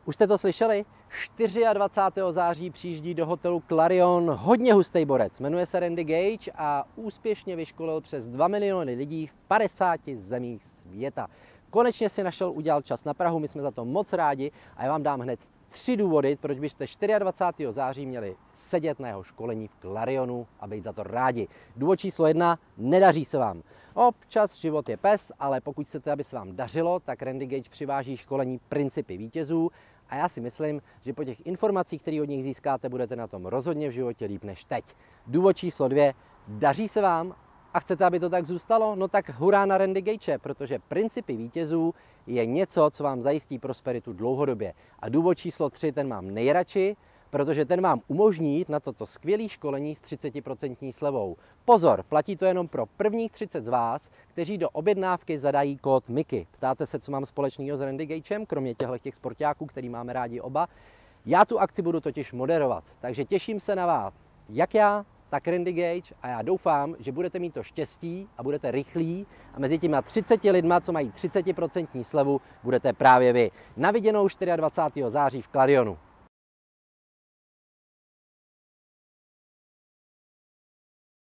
Už jste to slyšeli? 24. září přijíždí do hotelu Clarion hodně hustý borec. Jmenuje se Randy Gage a úspěšně vyškolil přes 2 miliony lidí v 50 zemích světa. Konečně si našel udělat čas na Prahu, my jsme za to moc rádi a já vám dám hned 3 důvody, proč byste 24. září měli sedět na jeho školení v Clarionu a být za to rádi. Důvod číslo 1, nedaří se vám. Občas život je pes, ale pokud chcete, aby se vám dařilo, tak Randy Gage přiváží školení Principy vítězů a já si myslím, že po těch informacích, které od nich získáte, budete na tom rozhodně v životě líp než teď. Důvod číslo 2, daří se vám a chcete, aby to tak zůstalo? No tak hurá na Randy Gage, protože Principy vítězů je něco, co vám zajistí prosperitu dlouhodobě. A důvod číslo 3, ten mám nejradši, protože ten vám umožní jít na toto skvělé školení s 30% slevou. Pozor, platí to jenom pro prvních 30 z vás, kteří do objednávky zadají kód Miky. Ptáte se, co mám společného s Randy Gagem, kromě těch sportáků, který máme rádi oba. Já tu akci budu totiž moderovat, takže těším se na vás, jak já, tak Randy Gage, a já doufám, že budete mít to štěstí a budete rychlí a mezi těma 30 lidma, co mají 30% slevu, budete právě vy. Na viděnou 24. září v Clarionu.